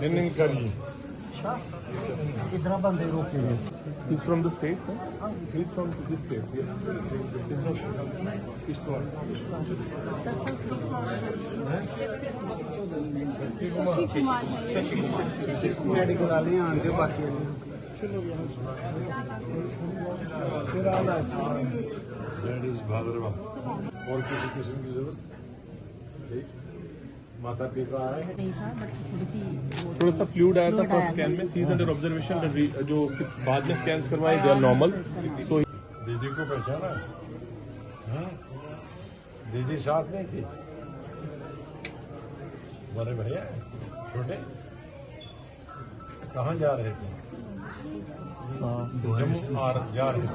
नहीं करिए। इतना बंदे रोके हुए। He's from the state, no? He's from this state, yes. He's not Kishtwar. Medical वाले आने बाकी That is Bhadrava. और किसी किस्म की जरूरत? ठीक। माता पिता आए हैं? नहीं था बट थोड़ा सा फ्लूइड आया था फर्स्ट स्कैन में। सीज अंडर ऑब्जर्वेशन, जो बाद में स्कैन्स करवाए दे आर नॉर्मल। सो दीदी को पहचाना? हाँ? दीदी साथ में थी? बड़े बढ़िया है। छोटे कहाँ जा रहे थे? जम्मू जा रहे थे।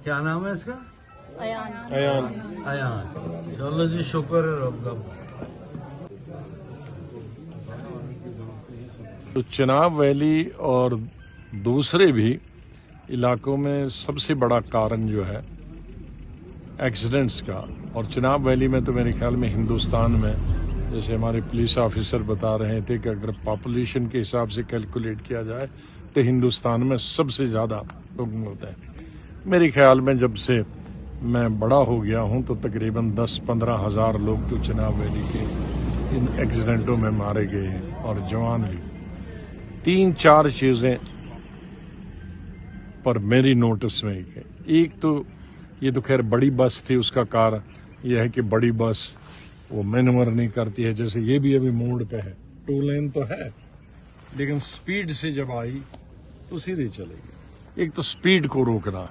क्या नाम है इसका? अयान अयान। चलो जी, शुक्र है रब का। तो चिनाब वैली और दूसरे भी इलाकों में सबसे बड़ा कारण जो है एक्सीडेंट्स का, और चिनाब वैली में तो मेरे ख्याल में हिंदुस्तान में, जैसे हमारे पुलिस ऑफिसर बता रहे थे कि अगर पॉपुलेशन के हिसाब से कैलकुलेट किया जाए तो हिंदुस्तान में सबसे ज्यादा लोग होते हैं। मेरे ख्याल में जब से मैं बड़ा हो गया हूं तो तकरीबन 10-15 हजार लोग तो चिनाब वैली के इन एक्सीडेंटों में मारे गए हैं, और जवान भी। 3-4 चीजें पर मेरी नोटिस में है। एक तो ये तो खैर बड़ी बस थी, उसका कारण यह है कि बड़ी बस वो मैनूवर नहीं करती है। जैसे ये भी अभी मोड़ पे है, 2 लेन तो है लेकिन स्पीड से जब आई तो सीधे चलेगी। एक तो स्पीड को रोकना।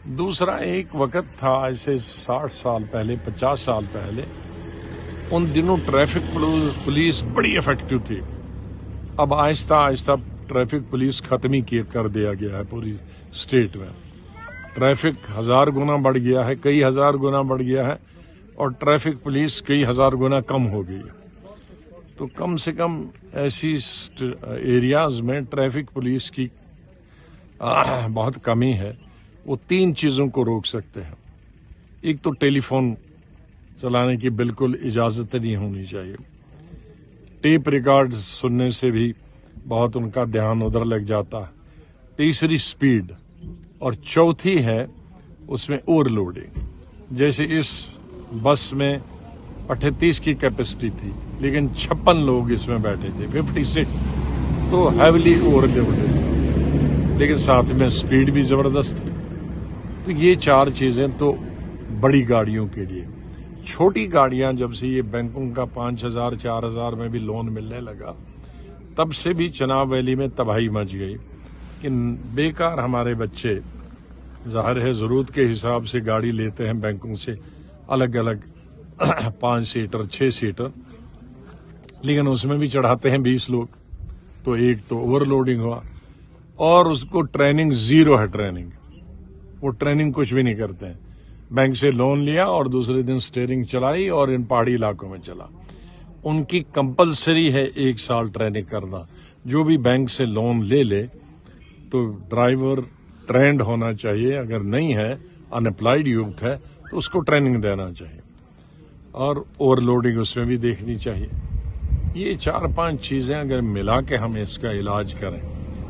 दूसरा, एक वक्त था ऐसे 60 साल पहले, 50 साल पहले, उन दिनों ट्रैफिक पुलिस बड़ी इफेक्टिव थी। अब आहिस्ता आहिस्ता ट्रैफिक पुलिस खत्म ही कर दिया गया है पूरी स्टेट में। ट्रैफिक 1000 गुना बढ़ गया है, कई हजार गुना बढ़ गया है, और ट्रैफिक पुलिस कई हजार गुना कम हो गई है। तो कम से कम ऐसी एरियाज में ट्रैफिक पुलिस की बहुत कमी है। वो 3 चीजों को रोक सकते हैं। एक तो टेलीफोन चलाने की बिल्कुल इजाजत नहीं होनी चाहिए। टेप रिकॉर्ड सुनने से भी बहुत उनका ध्यान उधर लग जाता है। तीसरी स्पीड, और चौथी है उसमें ओवरलोडिंग। जैसे इस बस में 38 की कैपेसिटी थी लेकिन 56 लोग इसमें बैठे थे, 56, तो हैविली ओवरलोडेड, लेकिन साथ में स्पीड भी जबरदस्त थी। तो ये 4 चीजें तो बड़ी गाड़ियों के लिए। छोटी गाड़ियां जब से ये बैंकों का 5000-4000 में भी लोन मिलने लगा, तब से भी चिनाब वैली में तबाही मच गई कि बेकार हमारे बच्चे, जाहिर है जरूरत के हिसाब से गाड़ी लेते हैं बैंकों से, अलग अलग 5 सीटर 6 सीटर, लेकिन उसमें भी चढ़ाते हैं 20 लोग। तो एक तो ओवरलोडिंग हुआ, और उसको ट्रेनिंग जीरो है। ट्रेनिंग, वो ट्रेनिंग कुछ भी नहीं करते हैं। बैंक से लोन लिया और दूसरे दिन स्टीयरिंग चलाई और इन पहाड़ी इलाकों में चला। उनकी कंपलसरी है 1 साल ट्रेनिंग करना। जो भी बैंक से लोन ले तो ड्राइवर ट्रेंड होना चाहिए, अगर नहीं है, अनएम्प्लॉयड यूथ है, तो उसको ट्रेनिंग देना चाहिए, और ओवरलोडिंग उसमें भी देखनी चाहिए। ये 4-5 चीजें अगर मिला के हम इसका इलाज करें,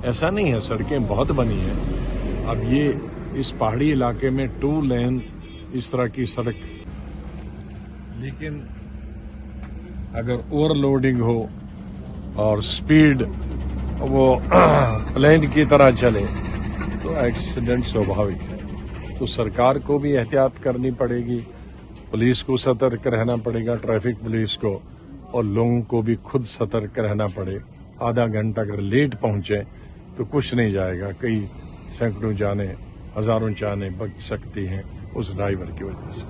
ऐसा नहीं है सड़कें बहुत बनी है। अब ये इस पहाड़ी इलाके में 2 लेन इस तरह की सड़क, लेकिन अगर ओवरलोडिंग हो और स्पीड वो प्लेन की तरह चले तो एक्सीडेंट स्वाभाविक है। तो सरकार को भी एहतियात करनी पड़ेगी, पुलिस को सतर्क रहना पड़ेगा, ट्रैफिक पुलिस को, और लोगों को भी खुद सतर्क रहना पड़े। आधा घंटा अगर लेट पहुंचे तो कुछ नहीं जाएगा, कई सैकड़ों जाने, हजारों जाने बच सकती हैं उस ड्राइवर की वजह से।